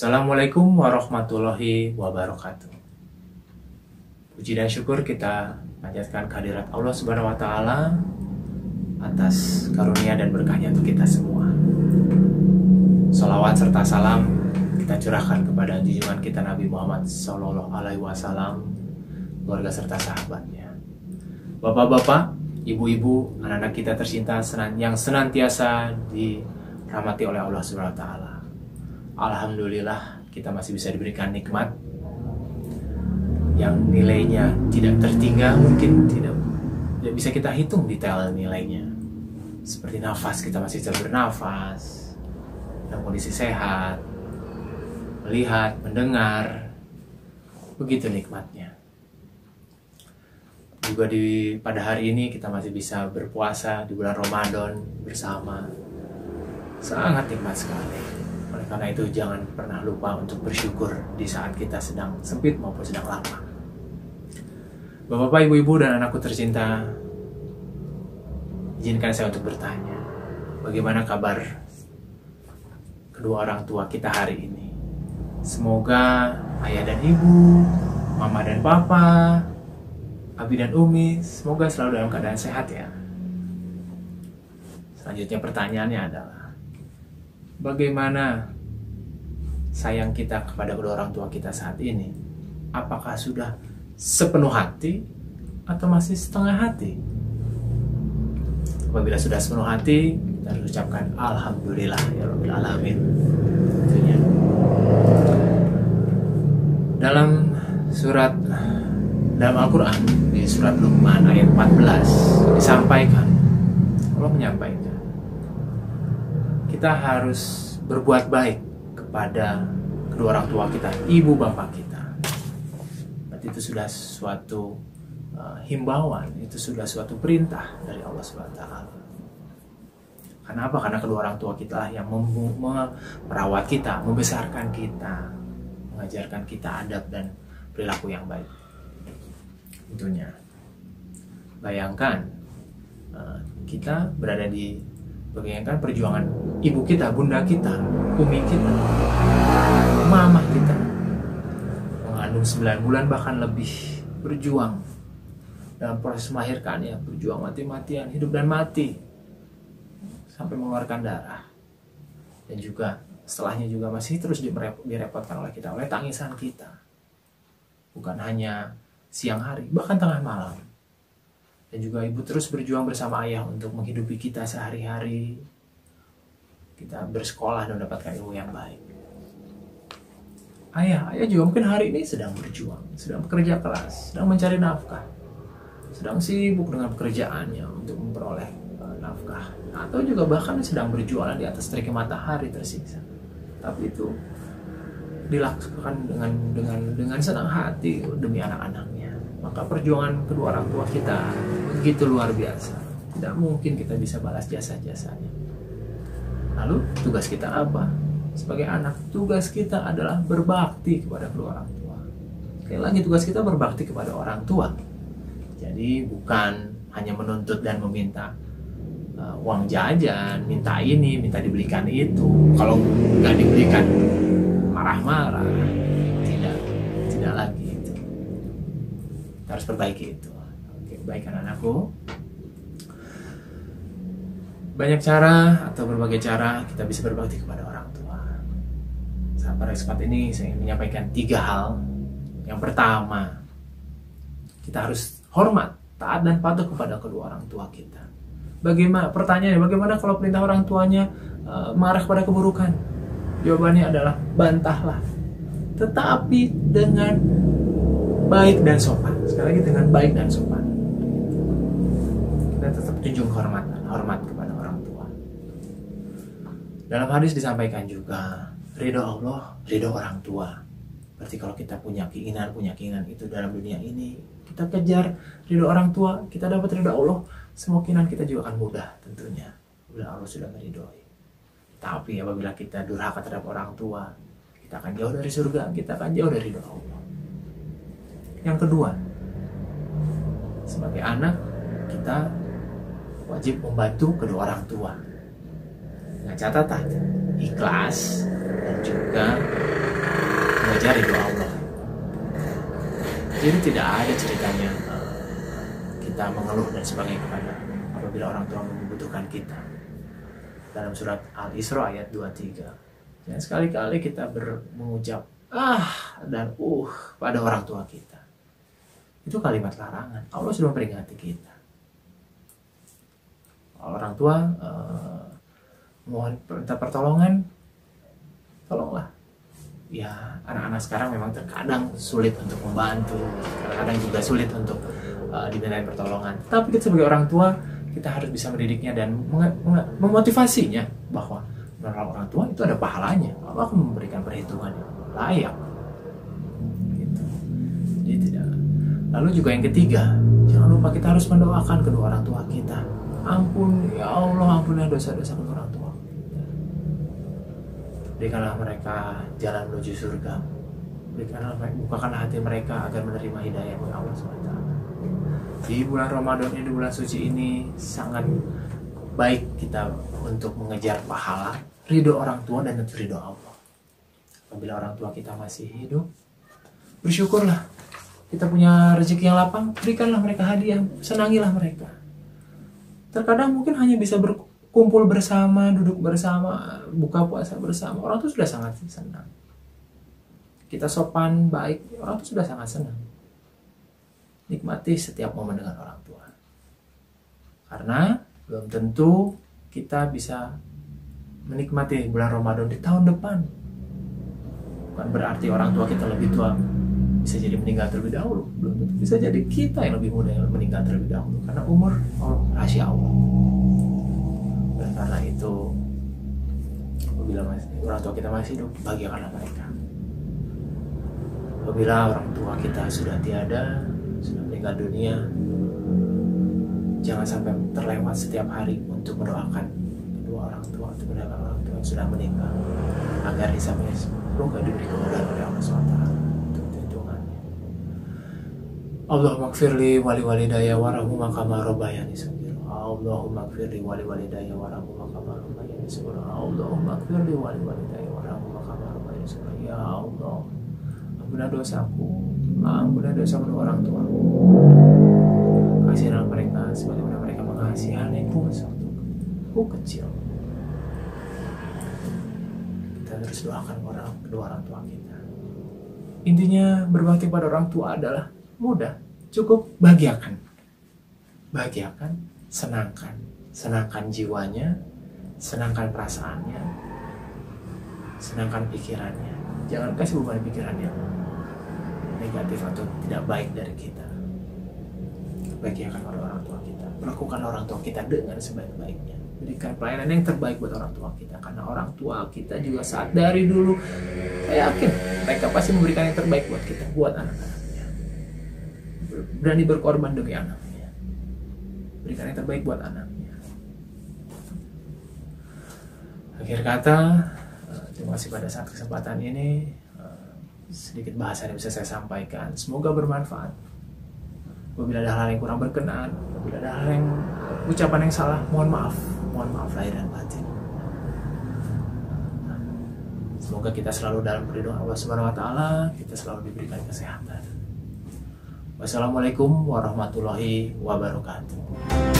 Assalamualaikum warahmatullahi wabarakatuh. Puji dan syukur kita panjatkan kehadirat Allah Subhanahu wa taala atas karunia dan berkahnya untuk kita semua. Salawat serta salam kita curahkan kepada junjungan kita Nabi Muhammad Sallallahu Alaihi Wasallam, keluarga serta sahabatnya. Bapak-bapak, ibu-ibu, anak-anak kita tercinta yang senantiasa dirahmati oleh Allah Subhanahu wa taala. Alhamdulillah kita masih bisa diberikan nikmat yang nilainya tidak tertinggal, mungkin tidak bisa kita hitung detail nilainya. Seperti nafas, kita masih bisa bernafas dalam kondisi sehat, melihat, mendengar, begitu nikmatnya. Juga pada hari ini kita masih bisa berpuasa di bulan Ramadan bersama, sangat nikmat sekali. Oleh karena itu jangan pernah lupa untuk bersyukur di saat kita sedang sempit maupun sedang lapang. Bapak-bapak, ibu-ibu, dan anakku tercinta, izinkan saya untuk bertanya, bagaimana kabar kedua orang tua kita hari ini? Semoga ayah dan ibu, mama dan papa, abi dan umi, semoga selalu dalam keadaan sehat ya. Selanjutnya pertanyaannya adalah, bagaimana sayang kita kepada kedua orang tua kita saat ini? Apakah sudah sepenuh hati atau masih setengah hati? Apabila sudah sepenuh hati, kita harus ucapkan Alhamdulillah ya Rabbil Alamin. Tentunya. Dalam Al-Quran, di surat Luqman ayat 14 disampaikan, Allah menyampaikan, kita harus berbuat baik kepada kedua orang tua kita, ibu bapak kita. Berarti itu sudah suatu himbauan, itu sudah suatu perintah dari Allah SWT. Karena apa? Karena kedua orang tua kita lah yang merawat kita, membesarkan kita, mengajarkan kita adab dan perilaku yang baik. Tentunya, bayangkan kita berada di bayangkan perjuangan ibu kita, bunda kita, umi kita, mamah kita, mengandung 9 bulan bahkan lebih, berjuang dalam proses melahirkannya, berjuang mati-matian, hidup dan mati, sampai mengeluarkan darah, dan juga setelahnya juga masih terus direpotkan oleh kita, oleh tangisan kita, bukan hanya siang hari, bahkan tengah malam. Dan juga ibu terus berjuang bersama ayah untuk menghidupi kita sehari-hari. Kita bersekolah dan mendapatkan ilmu yang baik. Ayah juga mungkin hari ini sedang berjuang, sedang bekerja keras, sedang mencari nafkah, sedang sibuk dengan pekerjaannya untuk memperoleh nafkah, atau juga bahkan sedang berjualan di atas terik matahari tersiksa. Tapi itu dilakukan dengan senang hati demi anak-anaknya. Maka perjuangan kedua orang tua kita begitu luar biasa. Tidak mungkin kita bisa balas jasa-jasanya. Lalu tugas kita apa? Sebagai anak, tugas kita adalah berbakti kepada kedua orang tua. Sekali lagi, tugas kita berbakti kepada orang tua. Jadi bukan hanya menuntut dan meminta uang jajan, minta ini, minta dibelikan itu. Kalau nggak dibelikan, marah-marah. Tidak lagi. Harus perbaiki itu. Oke, baik anak-anakku. Banyak cara atau berbagai cara kita bisa berbakti kepada orang tua. Saat pada kesempatan ini saya ingin menyampaikan 3 hal. Yang pertama, kita harus hormat, taat dan patuh kepada kedua orang tua kita. Pertanyaannya, bagaimana kalau perintah orang tuanya marah kepada keburukan? Jawabannya adalah bantahlah, tetapi dengan baik dan sopan. Sekali lagi, dengan baik dan sopan. Kita tetap junjung hormat kepada orang tua. Dalam hadis disampaikan juga, ridho Allah, ridho orang tua. Berarti kalau kita punya keinginan itu dalam dunia ini, kita kejar ridho orang tua, kita dapat ridho Allah, kemungkinan kita juga akan mudah tentunya, bila Allah sudah meridhoi. Tapi apabila kita durhaka terhadap orang tua, kita akan jauh dari surga, kita akan jauh dari ridho Allah. Yang kedua, sebagai anak, kita wajib membantu kedua orang tua. Dengan catatan, ikhlas dan juga mengejar ridho Allah. Jadi tidak ada ceritanya kita mengeluh dan sebagainya kepada apabila orang tua membutuhkan kita. Dalam surat Al-Isra ayat 23. Jangan sekali-kali kita mengucap dan pada orang tua kita. Itu kalimat larangan. Allah sudah memperingati kita. Orang tua mohon minta pertolongan, tolonglah. Ya, anak-anak sekarang memang terkadang sulit untuk membantu, kadang-kadang juga sulit untuk dimintai pertolongan. Tapi kita sebagai orang tua, kita harus bisa mendidiknya dan memotivasinya bahwa menolong orang tua itu ada pahalanya. Allah akan memberikan perhitungan yang layak. Gitu. Jadi tidak. Lalu juga yang ketiga, jangan lupa kita harus mendoakan kedua orang tua kita. Ampun, ya Allah, ampunilah dosa-dosa kedua orang tua. Berikanlah mereka jalan menuju surga. Bukakanlah hati mereka agar menerima hidayah dari Allah SWT. Di bulan Ramadan ini, di bulan suci ini, sangat baik kita untuk mengejar pahala, ridho orang tua dan tentu ridho Allah. Apabila orang tua kita masih hidup, bersyukurlah. Kita punya rezeki yang lapang, berikanlah mereka hadiah, senangilah mereka. Terkadang mungkin hanya bisa berkumpul bersama, duduk bersama, buka puasa bersama, orang itu sudah sangat senang. Kita sopan, baik, orang itu sudah sangat senang. Nikmati setiap momen dengan orang tua. Karena belum tentu kita bisa menikmati bulan Ramadan di tahun depan. Bukan berarti orang tua kita lebih tua bisa jadi meninggal terlebih dahulu. Belum tentu. Bisa jadi kita yang lebih muda yang meninggal terlebih dahulu. Karena umur rahasia Allah. Dan karena itu, apabila orang tua kita masih hidup, bahagiakanlah mereka. Apabila orang tua kita sudah tiada, sudah meninggal dunia, jangan sampai terlewat setiap hari untuk mendoakan kedua orang tua, untuk mendoakan orang tua yang sudah meninggal, agar hisabnya semoga diberi kemudahan oleh Allah SWT untuk hitungannya. Allahumma gfirli wali walidayya warahumma kama rabbayani shaghira. Allahumma gfirli wali walidayya warahumma kama rabbayani shaghira. Allahumma gfirli wali walidayya warahumma kama rabbayani shaghira. Ya Allah, ampunilah dosaku, ampunilah dosa kedua orang tuaku. Kasihilah mereka sebagaimana mereka mengasihaniku waktu aku kecil. Kita terus doakan kedua orang tua kita. Intinya berbakti pada orang tua adalah mudah, cukup bahagiakan, senangkan jiwanya, senangkan perasaannya, senangkan pikirannya. Jangan kasih beban pikirannya negatif atau tidak baik dari kita. Bahagiakan orang tua kita, perlakukan orang tua kita dengan sebaik-baiknya, berikan pelayanan yang terbaik buat orang tua kita, karena orang tua kita juga saat dari dulu, saya yakin mereka pasti memberikan yang terbaik buat kita, buat anak-anaknya, berani berkorban demi anaknya, berikan yang terbaik buat anaknya. Akhir kata, terima kasih pada saat kesempatan ini, sedikit bahasan yang bisa saya sampaikan, semoga bermanfaat. Apabila ada hal yang kurang berkenan, apabila ada hal yang ucapan yang salah, mohon maaf lahir dan batin. Semoga kita selalu dalam perlindungan Allah Subhanahu wa taala, kita selalu diberikan kesehatan. Wassalamualaikum warahmatullahi wabarakatuh.